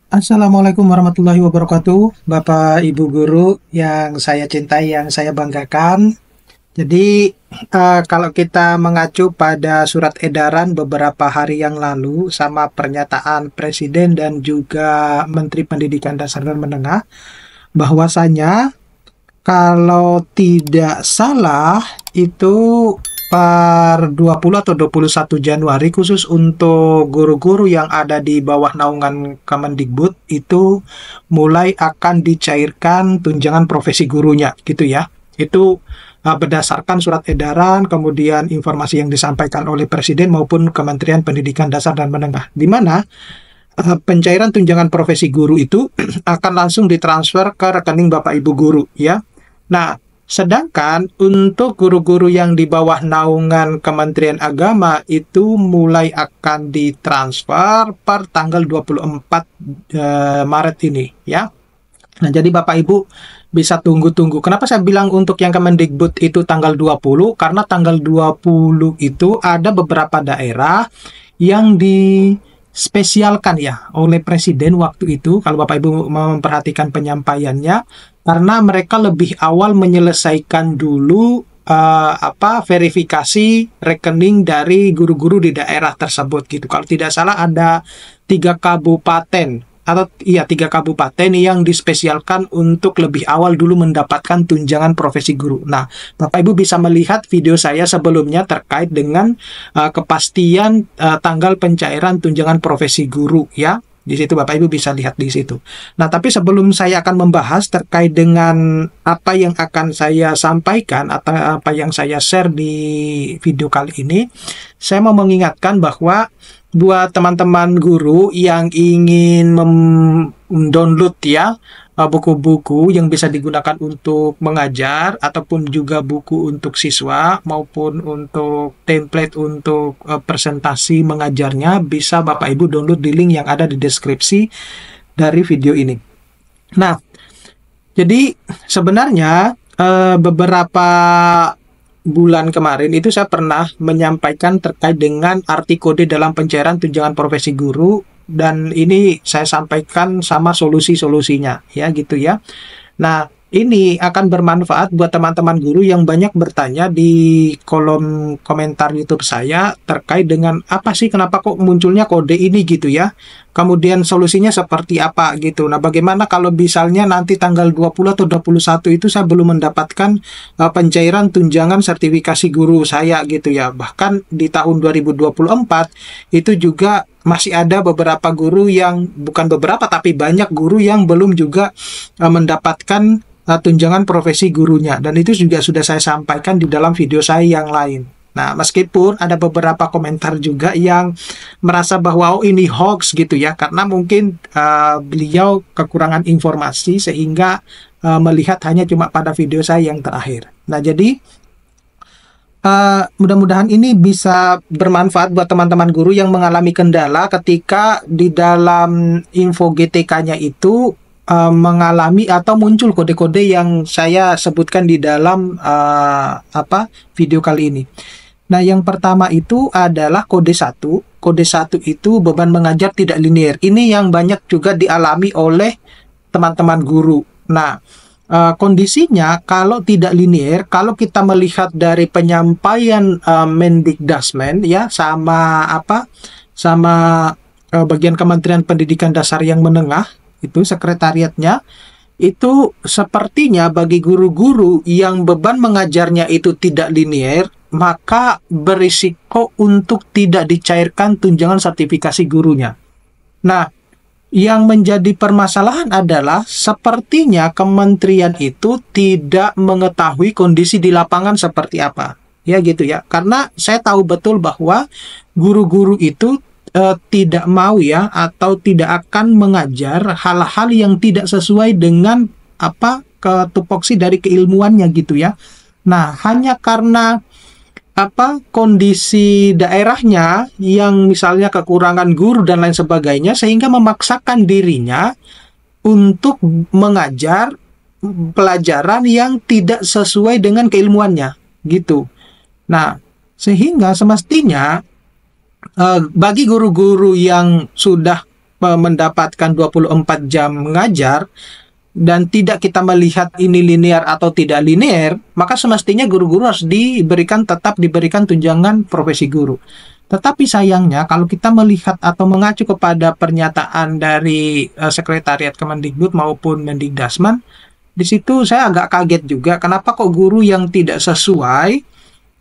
Assalamualaikum warahmatullahi wabarakatuh, Bapak Ibu Guru yang saya cintai, yang saya banggakan. Jadi, kalau kita mengacu pada surat edaran beberapa hari yang lalu sama pernyataan Presiden dan juga Menteri Pendidikan Dasar dan Menengah, bahwasanya kalau tidak salah itu per 20 atau 21 Januari khusus untuk guru-guru yang ada di bawah naungan Kemendikbud itu mulai akan dicairkan tunjangan profesi gurunya gitu ya. Itu berdasarkan surat edaran, kemudian informasi yang disampaikan oleh Presiden maupun Kementerian Pendidikan Dasar dan Menengah, di mana pencairan tunjangan profesi guru itu akan langsung ditransfer ke rekening Bapak Ibu guru ya. Nah, sedangkan untuk guru-guru yang di bawah naungan Kementerian Agama itu mulai akan ditransfer per tanggal 24 Maret ini ya. Nah, jadi Bapak Ibu bisa tunggu-tunggu. Kenapa saya bilang untuk yang Kemendikbud itu tanggal 20? Karena tanggal 20 itu ada beberapa daerah yang dispesialkan ya oleh Presiden waktu itu, kalau Bapak Ibu memperhatikan penyampaiannya, karena mereka lebih awal menyelesaikan dulu verifikasi rekening dari guru-guru di daerah tersebut gitu. Kalau tidak salah ada 3 kabupaten atau iya 3 kabupaten yang dispesialkan untuk lebih awal dulu mendapatkan tunjangan profesi guru. Nah, Bapak Ibu bisa melihat video saya sebelumnya terkait dengan kepastian tanggal pencairan tunjangan profesi guru ya. Di situ Bapak Ibu bisa lihat di situ. Nah, tapi sebelum saya akan membahas terkait dengan apa yang akan saya sampaikan atau apa yang saya share di video kali ini, saya mau mengingatkan bahwa buat teman-teman guru yang ingin mendownload ya buku-buku yang bisa digunakan untuk mengajar ataupun juga buku untuk siswa maupun untuk template untuk presentasi mengajarnya, bisa Bapak Ibu download di link yang ada di deskripsi dari video ini. Nah, jadi sebenarnya beberapa bulan kemarin itu saya pernah menyampaikan terkait dengan arti kode dalam pencairan tunjangan profesi guru, dan ini saya sampaikan sama solusi-solusinya ya gitu ya. Nah, ini akan bermanfaat buat teman-teman guru yang banyak bertanya di kolom komentar YouTube saya terkait dengan apa sih, kenapa kok munculnya kode ini gitu ya. Kemudian solusinya seperti apa gitu. Nah, bagaimana kalau misalnya nanti tanggal 20 atau 21 itu saya belum mendapatkan pencairan tunjangan sertifikasi guru saya gitu ya. Bahkan di tahun 2024 itu juga masih ada beberapa guru yang, bukan beberapa tapi banyak guru yang belum juga mendapatkan tunjangan profesi gurunya, dan itu juga sudah saya sampaikan di dalam video saya yang lain. Nah, meskipun ada beberapa komentar juga yang merasa bahwa oh, ini hoax gitu ya, karena mungkin beliau kekurangan informasi sehingga melihat hanya cuma pada video saya yang terakhir. Nah, jadi mudah-mudahan ini bisa bermanfaat buat teman-teman guru yang mengalami kendala ketika di dalam info GTK-nya itu mengalami atau muncul kode-kode yang saya sebutkan di dalam video kali ini. Nah, yang pertama itu adalah kode 1. Kode 1 itu beban mengajar tidak linear. Ini yang banyak juga dialami oleh teman-teman guru. Nah, kondisinya kalau tidak linear, kalau kita melihat dari penyampaian Mendikdasmen ya sama bagian Kementerian Pendidikan Dasar yang menengah, itu sekretariatnya, itu sepertinya bagi guru-guru yang beban mengajarnya itu tidak linear, maka berisiko untuk tidak dicairkan tunjangan sertifikasi gurunya. Nah, yang menjadi permasalahan adalah sepertinya kementerian itu tidak mengetahui kondisi di lapangan seperti apa. Ya gitu ya. Karena saya tahu betul bahwa guru-guru itu tidak mau ya, atau tidak akan mengajar hal-hal yang tidak sesuai dengan tupoksi dari keilmuannya gitu ya. Nah, hanya karena kondisi daerahnya yang misalnya kekurangan guru dan lain sebagainya, sehingga memaksakan dirinya untuk mengajar pelajaran yang tidak sesuai dengan keilmuannya gitu. Nah, sehingga semestinya bagi guru-guru yang sudah mendapatkan 24 jam mengajar dan tidak kita melihat ini linear atau tidak linear, maka semestinya guru-guru harus tetap diberikan tunjangan profesi guru. Tetapi sayangnya kalau kita melihat atau mengacu kepada pernyataan dari Sekretariat Kemendikbud maupun Mendikdasmen, di situ saya agak kaget juga kenapa kok guru yang tidak sesuai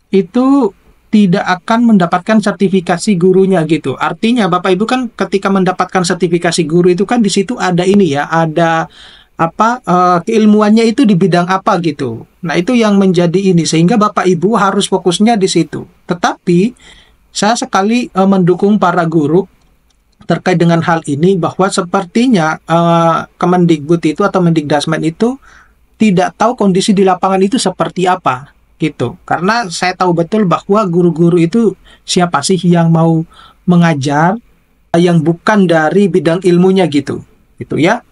itu tidak akan mendapatkan sertifikasi gurunya gitu. Artinya Bapak Ibu kan ketika mendapatkan sertifikasi guru itu kan di situ ada ini ya, ada keilmuannya itu di bidang apa gitu. Nah, itu yang menjadi ini sehingga Bapak Ibu harus fokusnya di situ. Tetapi saya sekali mendukung para guru terkait dengan hal ini bahwa sepertinya Kemendikbud itu atau Mendikdasmen itu tidak tahu kondisi di lapangan itu seperti apa gitu. Karena saya tahu betul bahwa guru-guru itu siapa sih yang mau mengajar yang bukan dari bidang ilmunya gitu. Gitu ya.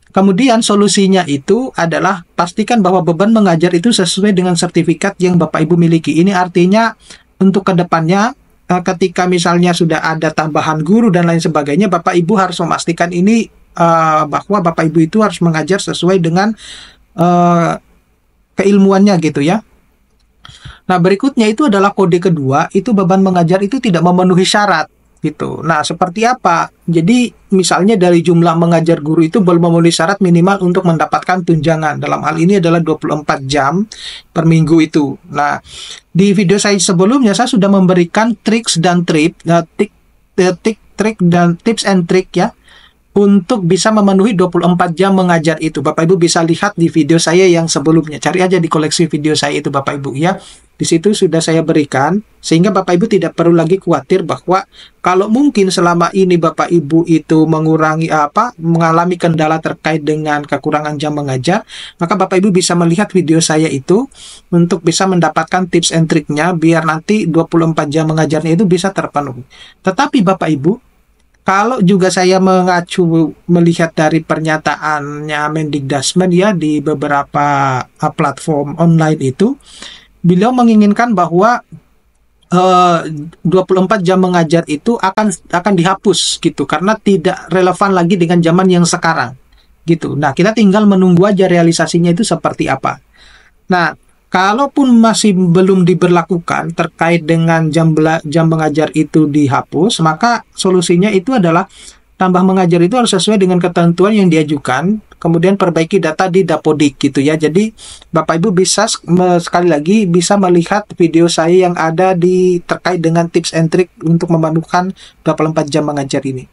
Kemudian solusinya itu adalah pastikan bahwa beban mengajar itu sesuai dengan sertifikat yang Bapak Ibu miliki. Ini artinya untuk kedepannya ketika misalnya sudah ada tambahan guru dan lain sebagainya, Bapak Ibu harus memastikan ini bahwa Bapak Ibu itu harus mengajar sesuai dengan keilmuannya gitu ya. Nah, berikutnya itu adalah kode kedua, itu beban mengajar itu tidak memenuhi syarat gitu. Nah, seperti apa? Jadi, misalnya dari jumlah mengajar guru itu belum memenuhi syarat minimal untuk mendapatkan tunjangan. Dalam hal ini adalah 24 jam per minggu itu. Nah, di video saya sebelumnya saya sudah memberikan tips and trick ya untuk bisa memenuhi 24 jam mengajar itu. Bapak Ibu bisa lihat di video saya yang sebelumnya. Cari aja di koleksi video saya itu Bapak Ibu ya. Di situ sudah saya berikan, sehingga Bapak Ibu tidak perlu lagi khawatir bahwa kalau mungkin selama ini Bapak Ibu itu mengalami kendala terkait dengan kekurangan jam mengajar, maka Bapak Ibu bisa melihat video saya itu untuk bisa mendapatkan tips and triknya biar nanti 24 jam mengajarnya itu bisa terpenuhi. Tetapi Bapak Ibu, kalau juga saya mengacu melihat dari pernyataannya Mendikdasmen ya di beberapa platform online itu, beliau menginginkan bahwa 24 jam mengajar itu akan dihapus gitu karena tidak relevan lagi dengan zaman yang sekarang gitu. Nah, kita tinggal menunggu aja realisasinya itu seperti apa. Nah, kalaupun masih belum diberlakukan terkait dengan jam mengajar itu dihapus, maka solusinya itu adalah tambah mengajar itu harus sesuai dengan ketentuan yang diajukan, kemudian perbaiki data di Dapodik gitu ya. Jadi Bapak Ibu bisa sekali lagi bisa melihat video saya yang ada terkait dengan tips and trick untuk memenuhkan 24 jam mengajar ini.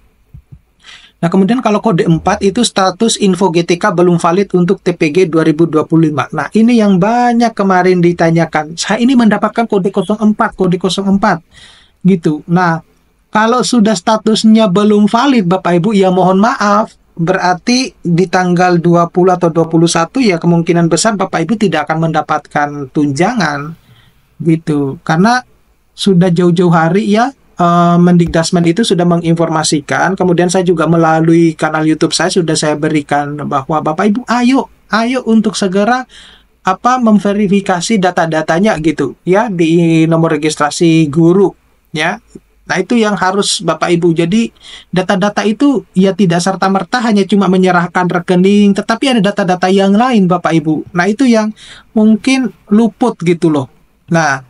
Nah, kemudian kalau kode 4 itu status info GTK belum valid untuk TPG 2025. Nah, ini yang banyak kemarin ditanyakan. Saya ini mendapatkan kode 04 gitu. Nah, kalau sudah statusnya belum valid Bapak Ibu, ya mohon maaf, berarti di tanggal 20 atau 21 ya kemungkinan besar Bapak Ibu tidak akan mendapatkan tunjangan gitu. Karena sudah jauh-jauh hari ya Mendikdasmen itu sudah menginformasikan, kemudian saya juga melalui kanal YouTube saya sudah saya berikan bahwa Bapak Ibu ayo untuk segera memverifikasi data-datanya gitu ya di nomor registrasi guru ya. Nah, itu yang harus Bapak Ibu. Jadi data-data itu ya tidak serta-merta hanya cuma menyerahkan rekening, tetapi ada data-data yang lain Bapak Ibu. Nah, itu yang mungkin luput gitu loh. Nah,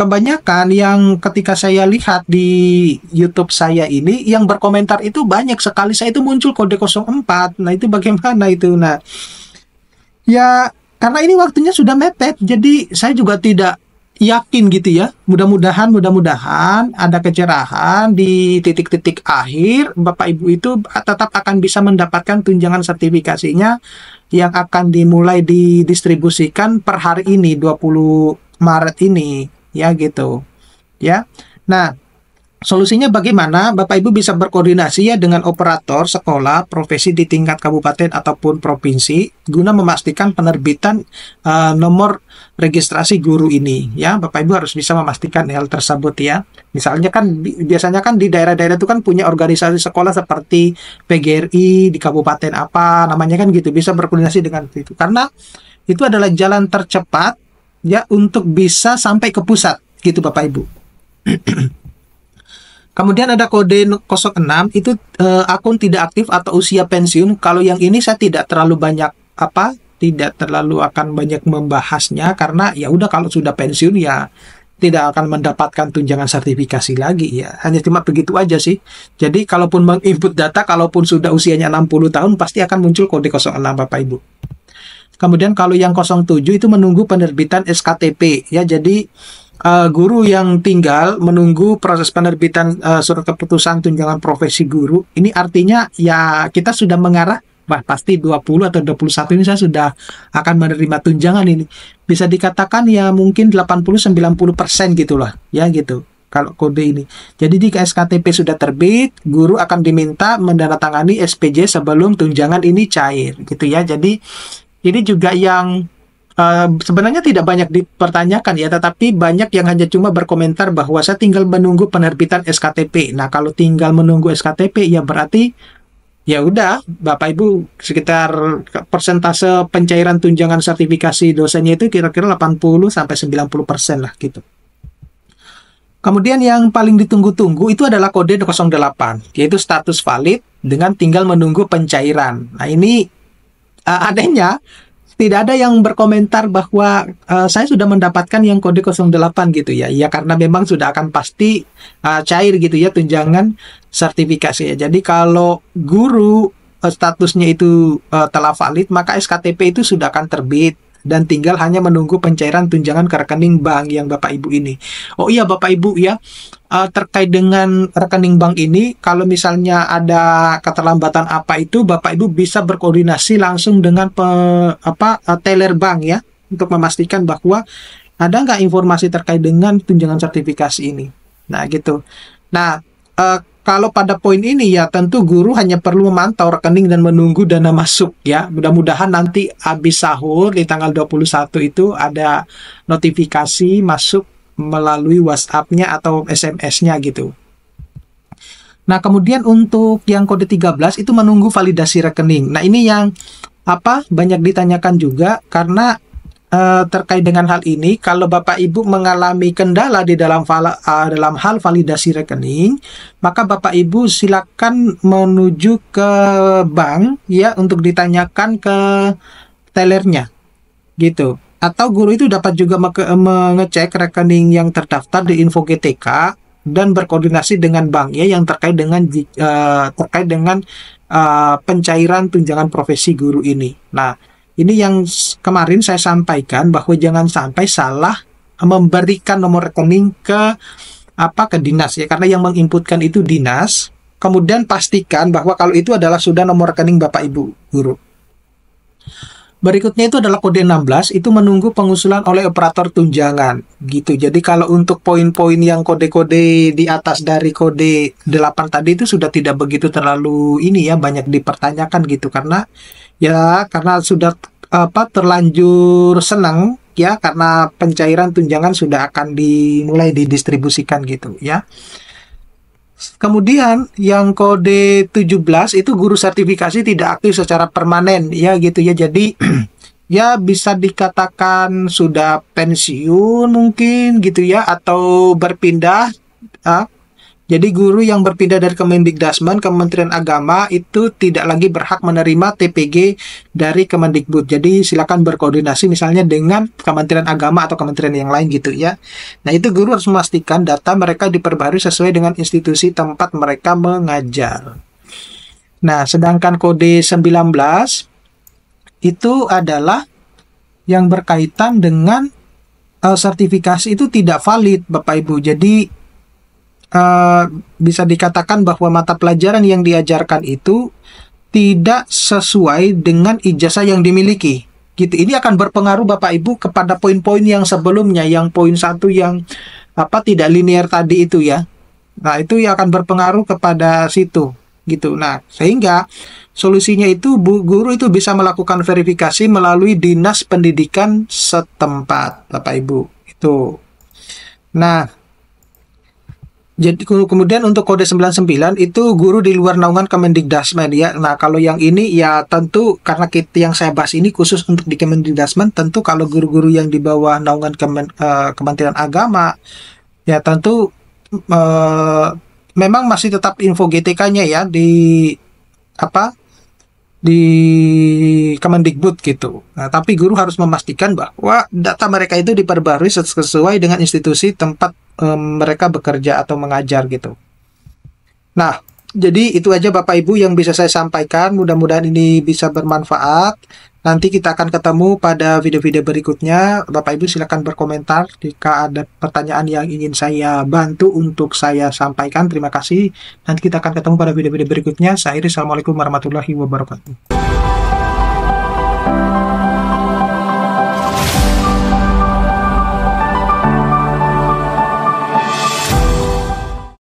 kebanyakan yang ketika saya lihat di YouTube saya ini yang berkomentar itu banyak sekali, saya itu muncul kode 04. Nah, itu bagaimana itu? Nah, ya karena ini waktunya sudah mepet, jadi saya juga tidak yakin gitu ya. Mudah-mudahan ada kecerahan di titik-titik akhir Bapak Ibu itu tetap akan bisa mendapatkan tunjangan sertifikasinya yang akan dimulai didistribusikan per hari ini 20 Maret ini ya gitu. Ya. Nah, solusinya bagaimana? Bapak Ibu bisa berkoordinasi ya dengan operator sekolah profesi di tingkat kabupaten ataupun provinsi guna memastikan penerbitan nomor registrasi guru ini ya. Bapak Ibu harus bisa memastikan hal tersebut ya. Misalnya kan biasanya kan di daerah-daerah itu kan punya organisasi sekolah seperti PGRI di kabupaten apa namanya kan gitu, bisa berkoordinasi dengan itu. Karena itu adalah jalan tercepat ya untuk bisa sampai ke pusat gitu Bapak Ibu. Kemudian ada kode 06 itu akun tidak aktif atau usia pensiun. Kalau yang ini saya tidak terlalu banyak tidak terlalu akan banyak membahasnya karena ya udah kalau sudah pensiun ya tidak akan mendapatkan tunjangan sertifikasi lagi ya. Hanya cuma begitu aja sih. Jadi kalaupun menginput data kalaupun sudah usianya 60 tahun pasti akan muncul kode 06 Bapak Ibu. Kemudian kalau yang 07 itu menunggu penerbitan SKTP ya. Jadi guru yang tinggal menunggu proses penerbitan surat keputusan tunjangan profesi guru. Ini artinya ya kita sudah mengarah pasti 20 atau 21 ini saya sudah akan menerima tunjangan ini. Bisa dikatakan ya mungkin 80-90% gitulah ya gitu. Kalau kode ini. Jadi jika SKTP sudah terbit, guru akan diminta mendandatangani SPJ sebelum tunjangan ini cair gitu ya. Jadi ini juga yang sebenarnya tidak banyak dipertanyakan ya, tetapi banyak yang hanya cuma berkomentar bahwa saya tinggal menunggu penerbitan SKTP. Nah, kalau tinggal menunggu SKTP ya berarti ya udah Bapak Ibu sekitar persentase pencairan tunjangan sertifikasi dosennya itu kira-kira 80-90% lah gitu. Kemudian yang paling ditunggu-tunggu itu adalah kode 08, yaitu status valid dengan tinggal menunggu pencairan. Nah, ini adanya tidak ada yang berkomentar bahwa saya sudah mendapatkan yang kode 08 gitu ya. Ya karena memang sudah akan pasti cair gitu ya tunjangan sertifikasi ya. Jadi kalau guru statusnya itu telah valid, maka SKTP itu sudah akan terbit dan tinggal hanya menunggu pencairan tunjangan ke rekening bank yang Bapak Ibu ini. Oh iya Bapak Ibu ya, terkait dengan rekening bank ini, kalau misalnya ada keterlambatan apa itu, Bapak Ibu bisa berkoordinasi langsung dengan teller bank ya, untuk memastikan bahwa ada nggak informasi terkait dengan tunjangan sertifikasi ini. Nah gitu. Nah, kalau pada poin ini ya tentu guru hanya perlu memantau rekening dan menunggu dana masuk ya. Mudah-mudahan nanti habis sahur di tanggal 21 itu ada notifikasi masuk melalui WhatsApp-nya atau SMS-nya gitu. Nah, kemudian untuk yang kode 13 itu menunggu validasi rekening. Nah, ini yang banyak ditanyakan juga karena terkait dengan hal ini, kalau Bapak Ibu mengalami kendala di dalam hal validasi rekening, maka Bapak Ibu silakan menuju ke bank ya untuk ditanyakan ke tellernya gitu. Atau guru itu dapat juga mengecek rekening yang terdaftar di Info GTK dan berkoordinasi dengan bank ya yang terkait dengan pencairan tunjangan profesi guru ini. Nah, ini yang kemarin saya sampaikan bahwa jangan sampai salah memberikan nomor rekening ke dinas ya, karena yang menginputkan itu dinas. Kemudian pastikan bahwa kalau itu adalah sudah nomor rekening Bapak Ibu guru. Berikutnya itu adalah kode 16, itu menunggu pengusulan oleh operator tunjangan gitu. Jadi kalau untuk poin-poin yang kode-kode di atas dari kode 8 tadi itu sudah tidak begitu terlalu banyak dipertanyakan gitu, karena sudah terlanjur senang ya, karena pencairan tunjangan sudah akan dimulai didistribusikan gitu ya. Kemudian yang kode 17 itu guru sertifikasi tidak aktif secara permanen ya gitu ya. Jadi ya bisa dikatakan sudah pensiun mungkin gitu ya, atau berpindah. Jadi guru yang berpindah dari Kemendikdasmen, Kementerian Agama itu tidak lagi berhak menerima TPG dari Kemendikbud. Jadi silakan berkoordinasi misalnya dengan Kementerian Agama atau kementerian yang lain gitu ya. Nah, itu guru harus memastikan data mereka diperbarui sesuai dengan institusi tempat mereka mengajar. Nah, sedangkan kode 19 itu adalah yang berkaitan dengan sertifikasi itu tidak valid Bapak Ibu. Jadi bisa dikatakan bahwa mata pelajaran yang diajarkan itu tidak sesuai dengan ijazah yang dimiliki gitu. Ini akan berpengaruh Bapak Ibu kepada poin-poin yang sebelumnya, yang poin 1 yang tidak linear tadi itu ya. Nah, itu yang akan berpengaruh kepada situ gitu. Nah, sehingga solusinya itu guru itu bisa melakukan verifikasi melalui dinas pendidikan setempat Bapak Ibu itu. Nah, jadi kemudian untuk kode 99 itu guru di luar naungan Kemendikdasmen ya. Nah, kalau yang ini ya tentu karena yang saya bahas ini khusus untuk di Kemendikdasmen, tentu kalau guru-guru yang di bawah naungan Kementerian Agama ya tentu memang masih tetap info GTK-nya ya di apa di Kemendikbud gitu. Nah, tapi guru harus memastikan bahwa data mereka itu diperbarui sesuai dengan institusi tempat mereka bekerja atau mengajar gitu. Nah, jadi itu aja Bapak Ibu yang bisa saya sampaikan. Mudah-mudahan ini bisa bermanfaat. Nanti kita akan ketemu pada video-video berikutnya. Bapak Ibu silakan berkomentar jika ada pertanyaan yang ingin saya bantu untuk saya sampaikan. Terima kasih. Nanti kita akan ketemu pada video-video berikutnya. Saya Iris. Assalamualaikum warahmatullahi wabarakatuh.